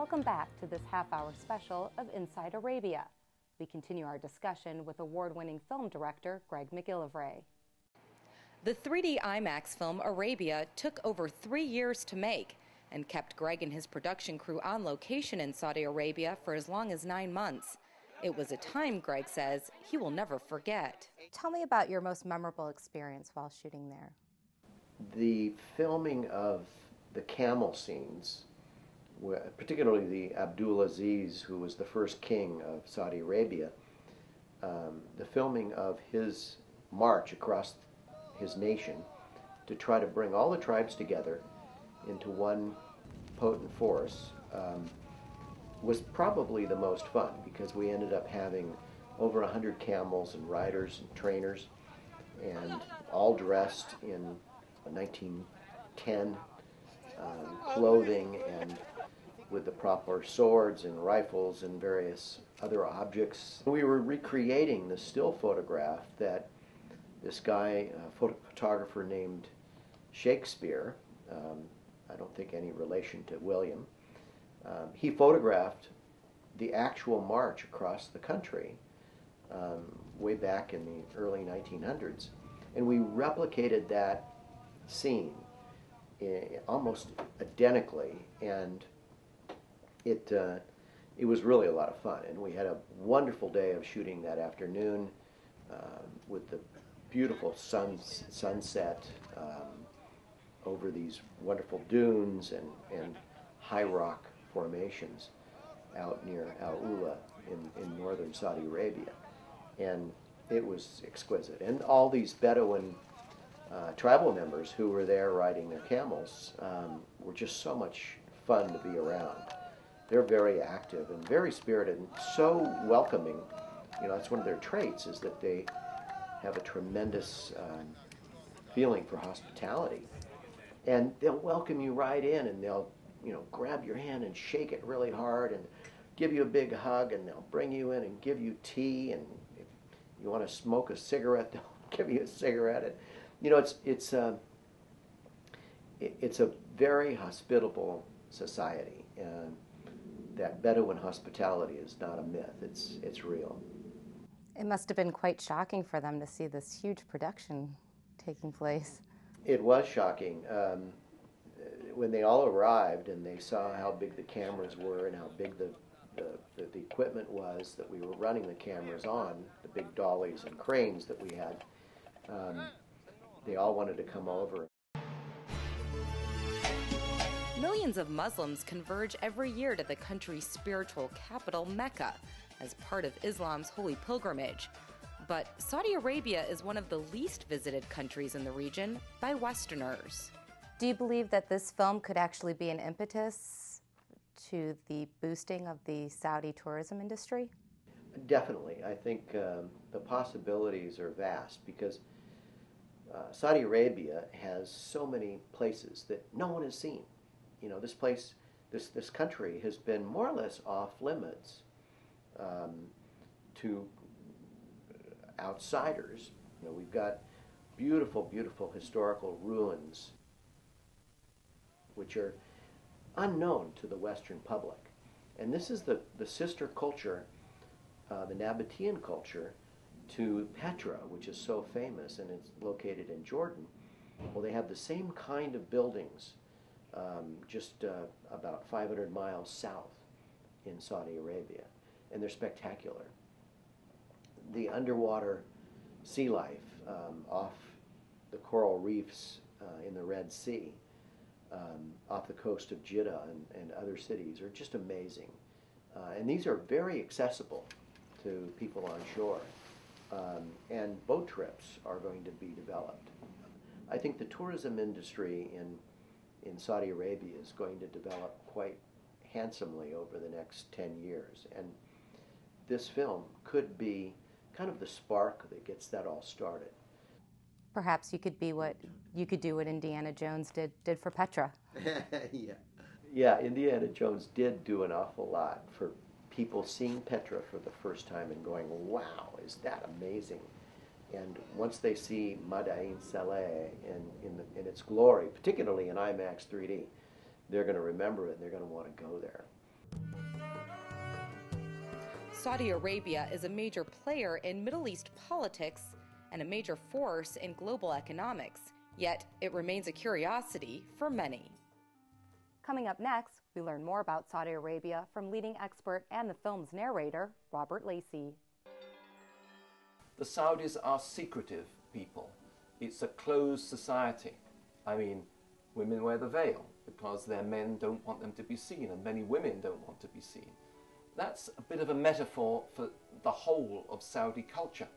Welcome back to this half-hour special of Inside Arabia. We continue our discussion with award-winning film director Greg McGillivray. The 3D IMAX film Arabia took over 3 years to make and kept Greg and his production crew on location in Saudi Arabia for as long as 9 months. It was a time, Greg says, he will never forget. Tell me about your most memorable experience while shooting there. The filming of the camel scenes, particularly the Abdulaziz, who was the first king of Saudi Arabia, the filming of his march across his nation to try to bring all the tribes together into one potent force was probably the most fun, because we ended up having over 100 camels and riders and trainers, and all dressed in 1910 clothing and with the proper swords and rifles and various other objects. We were recreating the still photograph that this guy, a photographer named Shakespeare, I don't think any relation to William, he photographed the actual march across the country way back in the early 1900s. And we replicated that scene almost identically, and it was really a lot of fun. And we had a wonderful day of shooting that afternoon with the beautiful sunset over these wonderful dunes and high rock formations out near Al Ula in northern Saudi Arabia. And it was exquisite. And all these Bedouin tribal members who were there riding their camels were just so much fun to be around. They're very active and very spirited and so welcoming. You know, that's one of their traits, is that they have a tremendous feeling for hospitality. And they'll welcome you right in, and they'll, you know, grab your hand and shake it really hard and give you a big hug, and they'll bring you in and give you tea, and if you want to smoke a cigarette, they'll give you a cigarette. And, you know, it's a very hospitable society, and that Bedouin hospitality is not a myth. It's real. It must have been quite shocking for them to see this huge production taking place. It was shocking. When they all arrived and they saw how big the cameras were and how big the equipment was that we were running the cameras on, the big dollies and cranes that we had, they all wanted to come over. Millions of Muslims converge every year to the country's spiritual capital, Mecca, as part of Islam's holy pilgrimage. But Saudi Arabia is one of the least visited countries in the region by Westerners. Do you believe that this film could actually be an impetus to the boosting of the Saudi tourism industry? Definitely. I think the possibilities are vast, because Saudi Arabia has so many places that no one has seen. You know, this country has been more or less off limits to outsiders. You know, we've got beautiful, beautiful historical ruins which are unknown to the Western public. And this is the sister culture, the Nabatean culture, to Petra, which is so famous, and it's located in Jordan. Well, they have the same kind of buildings just about 500 miles south in Saudi Arabia, and they're spectacular. The underwater sea life off the coral reefs in the Red Sea, off the coast of Jeddah and other cities, are just amazing. And these are very accessible to people on shore. And boat trips are going to be developed. I think the tourism industry in Saudi Arabia is going to develop quite handsomely over the next 10 years. And this film could be kind of the spark that gets that all started. Perhaps you could do what Indiana Jones did for Petra. Yeah, Indiana Jones did do an awful lot for people seeing Petra for the first time and going, wow, is that amazing? And once they see Madain Saleh in its glory, particularly in IMAX 3D, they're going to remember it and they're going to want to go there. Saudi Arabia is a major player in Middle East politics and a major force in global economics, yet it remains a curiosity for many. Coming up next, we learn more about Saudi Arabia from leading expert and the film's narrator, Robert Lacey. The Saudis are secretive people. It's a closed society. I mean, women wear the veil because their men don't want them to be seen, and many women don't want to be seen. That's a bit of a metaphor for the whole of Saudi culture.